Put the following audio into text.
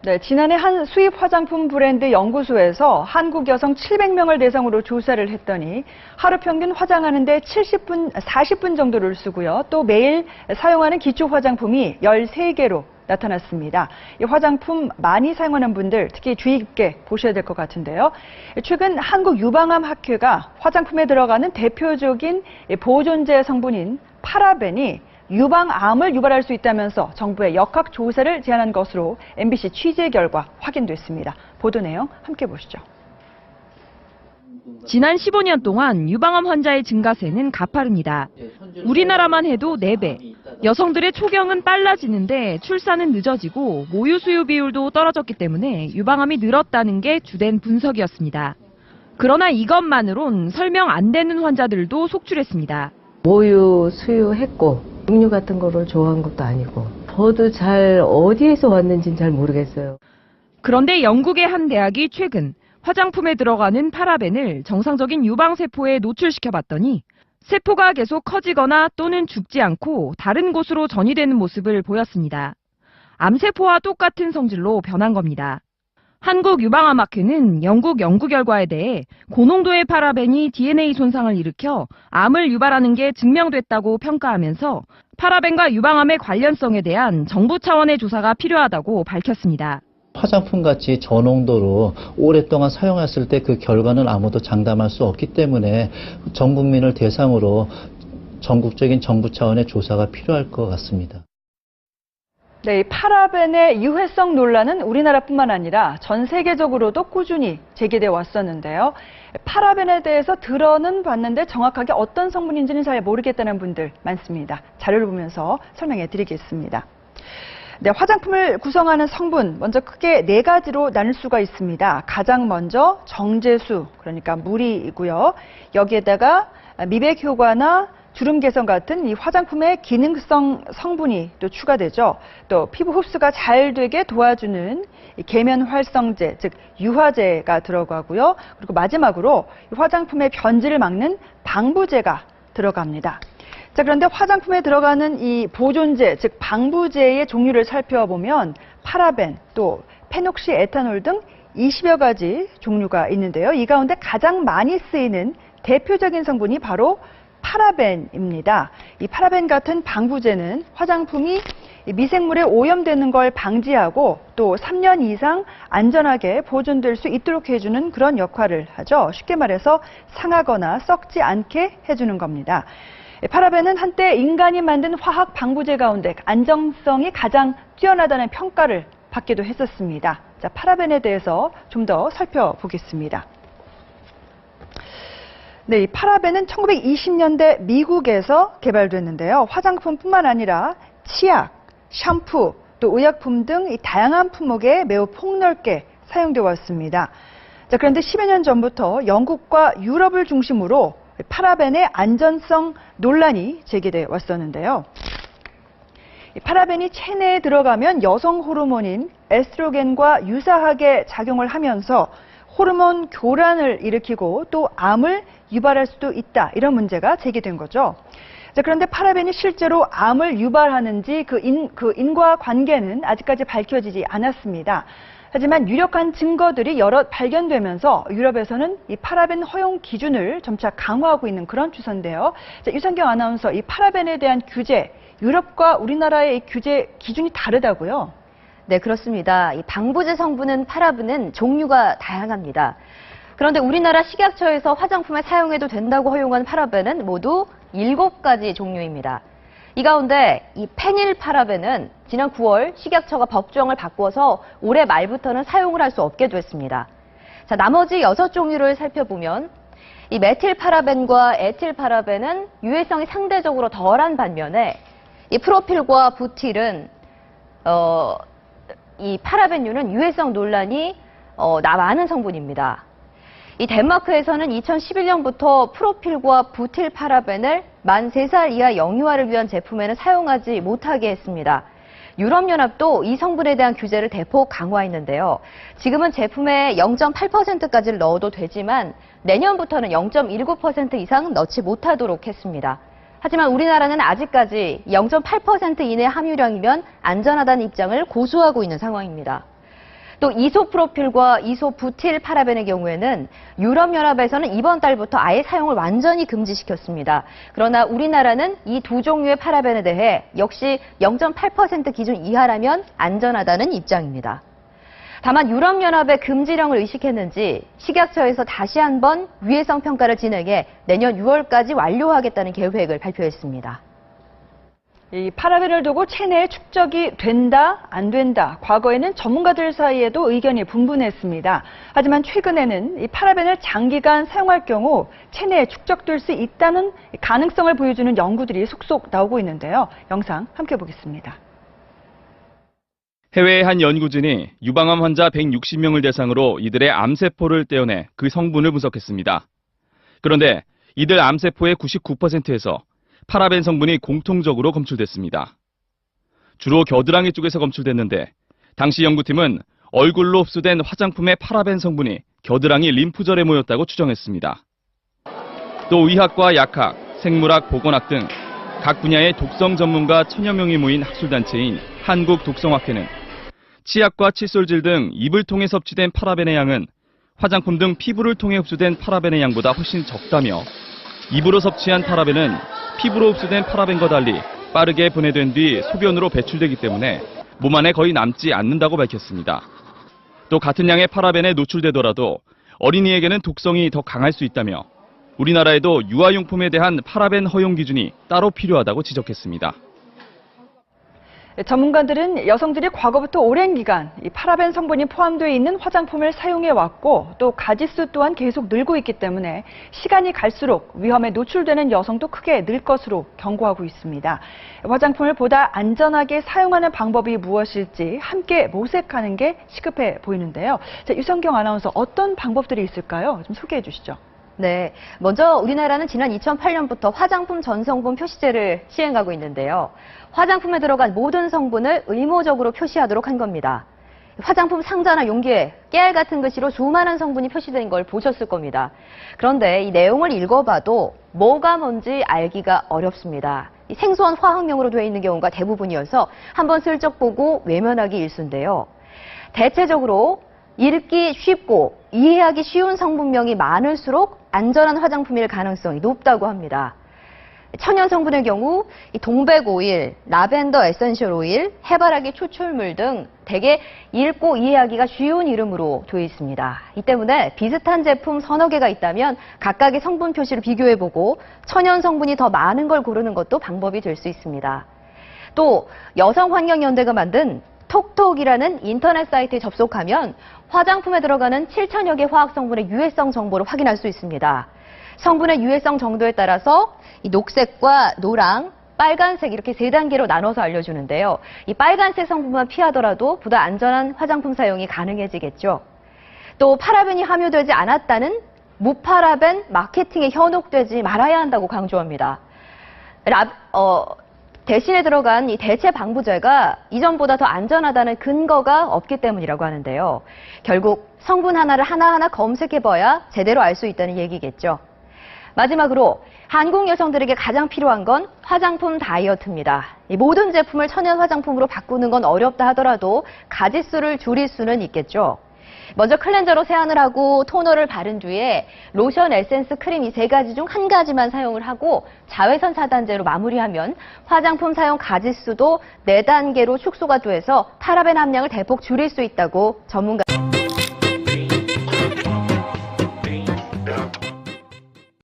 네, 지난해 한 수입 화장품 브랜드 연구소에서 한국 여성 700명을 대상으로 조사를 했더니 하루 평균 화장하는데 40분 정도를 쓰고요. 또 매일 사용하는 기초 화장품이 13개로 나타났습니다. 이 화장품 많이 사용하는 분들 특히 주의 깊게 보셔야 될 것 같은데요. 최근 한국유방암학회가 화장품에 들어가는 대표적인 보존제 성분인 파라벤이 유방암을 유발할 수 있다면서 정부에 역학 조사를 제안한 것으로 MBC 취재 결과 확인됐습니다. 보도 내용 함께 보시죠. 지난 15년 동안 유방암 환자의 증가세는 가파릅니다. 우리나라만 해도 4배. 여성들의 초경은 빨라지는데 출산은 늦어지고 모유 수유 비율도 떨어졌기 때문에 유방암이 늘었다는 게 주된 분석이었습니다. 그러나 이것만으론 설명 안 되는 환자들도 속출했습니다. 모유 수유했고 육류 같은 거를 좋아한 것도 아니고 저도 잘 어디에서 왔는지는 잘 모르겠어요. 그런데 영국의 한 대학이 최근 화장품에 들어가는 파라벤을 정상적인 유방세포에 노출시켜봤더니 세포가 계속 커지거나 또는 죽지 않고 다른 곳으로 전이되는 모습을 보였습니다. 암세포와 똑같은 성질로 변한 겁니다. 한국유방암학회는 영국 연구 결과에 대해 고농도의 파라벤이 DNA 손상을 일으켜 암을 유발하는 게 증명됐다고 평가하면서 파라벤과 유방암의 관련성에 대한 정부 차원의 조사가 필요하다고 밝혔습니다. 화장품같이 저농도로 오랫동안 사용했을 때 그 결과는 아무도 장담할 수 없기 때문에 전 국민을 대상으로 전국적인 정부 차원의 조사가 필요할 것 같습니다. 네, 이 파라벤의 유해성 논란은 우리나라뿐만 아니라 전 세계적으로도 꾸준히 제기돼 왔었는데요. 파라벤에 대해서 들어는 봤는데 정확하게 어떤 성분인지는 잘 모르겠다는 분들 많습니다. 자료를 보면서 설명해 드리겠습니다. 네, 화장품을 구성하는 성분 먼저 크게 4가지로 나눌 수가 있습니다. 가장 먼저 정제수, 그러니까 물이고요. 여기에다가 미백 효과나 주름 개선 같은 이 화장품의 기능성 성분이 또 추가되죠. 또 피부 흡수가 잘 되게 도와주는 계면 활성제, 즉 유화제가 들어가고요. 그리고 마지막으로 화장품의 변질을 막는 방부제가 들어갑니다. 자, 그런데 화장품에 들어가는 이 보존제, 즉 방부제의 종류를 살펴보면 파라벤, 또 페녹시 에탄올 등 20여 가지 종류가 있는데요. 이 가운데 가장 많이 쓰이는 대표적인 성분이 바로 파라벤입니다. 이 파라벤 같은 방부제는 화장품이 미생물에 오염되는 걸 방지하고 또 3년 이상 안전하게 보존될 수 있도록 해주는 그런 역할을 하죠. 쉽게 말해서 상하거나 썩지 않게 해주는 겁니다. 파라벤은 한때 인간이 만든 화학 방부제 가운데 안정성이 가장 뛰어나다는 평가를 받기도 했었습니다. 자, 파라벤에 대해서 좀 더 살펴보겠습니다. 네, 이 파라벤은 1920년대 미국에서 개발됐는데요. 화장품뿐만 아니라 치약, 샴푸, 또 의약품 등 이 다양한 품목에 매우 폭넓게 사용되어 왔습니다. 자, 그런데 10여 년 전부터 영국과 유럽을 중심으로 파라벤의 안전성 논란이 제기돼 왔었는데요. 파라벤이 체내에 들어가면 여성 호르몬인 에스트로겐과 유사하게 작용을 하면서 호르몬 교란을 일으키고 또 암을 유발할 수도 있다. 이런 문제가 제기된 거죠. 자, 그런데 파라벤이 실제로 암을 유발하는지 그 인과관계는 아직까지 밝혀지지 않았습니다. 하지만 유력한 증거들이 여럿 발견되면서 유럽에서는 이 파라벤 허용 기준을 점차 강화하고 있는 그런 추세인데요. 자, 유상경 아나운서, 이 파라벤에 대한 규제, 유럽과 우리나라의 이 규제 기준이 다르다고요? 네, 그렇습니다. 이 방부제 성분은 파라벤은 종류가 다양합니다. 그런데 우리나라 식약처에서 화장품에 사용해도 된다고 허용한 파라벤은 모두 7가지 종류입니다. 이 가운데 이 페닐파라벤은 지난 9월 식약처가 법조항을 바꿔서 올해 말부터는 사용을 할 수 없게 됐습니다. 자, 나머지 6종류를 살펴보면 이 메틸파라벤과 에틸파라벤은 유해성이 상대적으로 덜한 반면에 이 프로필과 부틸은 이 파라벤류는 유해성 논란이 많은 성분입니다. 이 덴마크에서는 2011년부터 프로필과 부틸파라벤을 만 3살 이하 영유아를 위한 제품에는 사용하지 못하게 했습니다. 유럽연합도 이 성분에 대한 규제를 대폭 강화했는데요. 지금은 제품에 0.8%까지를 넣어도 되지만 내년부터는 0.19% 이상 넣지 못하도록 했습니다. 하지만 우리나라는 아직까지 0.8% 이내 함유량이면 안전하다는 입장을 고수하고 있는 상황입니다. 또 이소프로필과 이소부틸 파라벤의 경우에는 유럽연합에서는 이번 달부터 아예 사용을 완전히 금지시켰습니다. 그러나 우리나라는 이 두 종류의 파라벤에 대해 역시 0.8% 기준 이하라면 안전하다는 입장입니다. 다만 유럽연합의 금지령을 의식했는지 식약처에서 다시 한번 위해성 평가를 진행해 내년 6월까지 완료하겠다는 계획을 발표했습니다. 이 파라벤을 두고 체내에 축적이 된다, 안 된다. 과거에는 전문가들 사이에도 의견이 분분했습니다. 하지만 최근에는 이 파라벤을 장기간 사용할 경우 체내에 축적될 수 있다는 가능성을 보여주는 연구들이 속속 나오고 있는데요. 영상 함께 보겠습니다. 해외의 한 연구진이 유방암 환자 160명을 대상으로 이들의 암세포를 떼어내 그 성분을 분석했습니다. 그런데 이들 암세포의 99%에서 파라벤 성분이 공통적으로 검출됐습니다. 주로 겨드랑이 쪽에서 검출됐는데 당시 연구팀은 얼굴로 흡수된 화장품의 파라벤 성분이 겨드랑이 림프절에 모였다고 추정했습니다. 또 의학과 약학, 생물학, 보건학 등 각 분야의 독성 전문가 천여 명이 모인 학술단체인 한국독성학회는 치약과 칫솔질 등 입을 통해 섭취된 파라벤의 양은 화장품 등 피부를 통해 흡수된 파라벤의 양보다 훨씬 적다며 입으로 섭취한 파라벤은 피부로 흡수된 파라벤과 달리 빠르게 분해된 뒤 소변으로 배출되기 때문에 몸 안에 거의 남지 않는다고 밝혔습니다. 또 같은 양의 파라벤에 노출되더라도 어린이에게는 독성이 더 강할 수 있다며 우리나라에도 유아용품에 대한 파라벤 허용 기준이 따로 필요하다고 지적했습니다. 전문가들은 여성들이 과거부터 오랜 기간 이 파라벤 성분이 포함되어 있는 화장품을 사용해 왔고 또 가짓수 또한 계속 늘고 있기 때문에 시간이 갈수록 위험에 노출되는 여성도 크게 늘 것으로 경고하고 있습니다. 화장품을 보다 안전하게 사용하는 방법이 무엇일지 함께 모색하는 게 시급해 보이는데요. 자, 유성경 아나운서 어떤 방법들이 있을까요? 좀 소개해 주시죠. 네, 먼저 우리나라는 지난 2008년부터 화장품 전성분 표시제를 시행하고 있는데요. 화장품에 들어간 모든 성분을 의무적으로 표시하도록 한 겁니다. 화장품 상자나 용기에 깨알 같은 글씨로 수많은 성분이 표시된 걸 보셨을 겁니다. 그런데 이 내용을 읽어봐도 뭐가 뭔지 알기가 어렵습니다. 이 생소한 화학명으로 되어 있는 경우가 대부분이어서 한번 슬쩍 보고 외면하기 일쑤인데요. 대체적으로 읽기 쉽고 이해하기 쉬운 성분명이 많을수록 안전한 화장품일 가능성이 높다고 합니다. 천연 성분의 경우 동백 오일, 라벤더 에센셜 오일, 해바라기 추출물 등 대개 읽고 이해하기가 쉬운 이름으로 되어 있습니다. 이 때문에 비슷한 제품 서너 개가 있다면 각각의 성분 표시를 비교해보고 천연 성분이 더 많은 걸 고르는 것도 방법이 될 수 있습니다. 또 여성환경연대가 만든 톡톡이라는 인터넷 사이트에 접속하면 화장품에 들어가는 7천여 개 화학 성분의 유해성 정보를 확인할 수 있습니다. 성분의 유해성 정도에 따라서 이 녹색과 노랑, 빨간색 이렇게 세 단계로 나눠서 알려주는데요. 이 빨간색 성분만 피하더라도 보다 안전한 화장품 사용이 가능해지겠죠. 또 파라벤이 함유되지 않았다는 무파라벤 마케팅에 현혹되지 말아야 한다고 강조합니다. 대신에 들어간 이 대체 방부제가 이전보다 더 안전하다는 근거가 없기 때문이라고 하는데요. 결국 성분 하나를 하나하나 검색해봐야 제대로 알 수 있다는 얘기겠죠. 마지막으로 한국 여성들에게 가장 필요한 건 화장품 다이어트입니다. 이 모든 제품을 천연 화장품으로 바꾸는 건 어렵다 하더라도 가짓수를 줄일 수는 있겠죠. 먼저 클렌저로 세안을 하고 토너를 바른 뒤에 로션, 에센스, 크림 이 세 가지 중 한 가지만 사용을 하고 자외선 차단제로 마무리하면 화장품 사용 가짓수도 4단계로 축소가 돼서 파라벤 함량을 대폭 줄일 수 있다고 전문가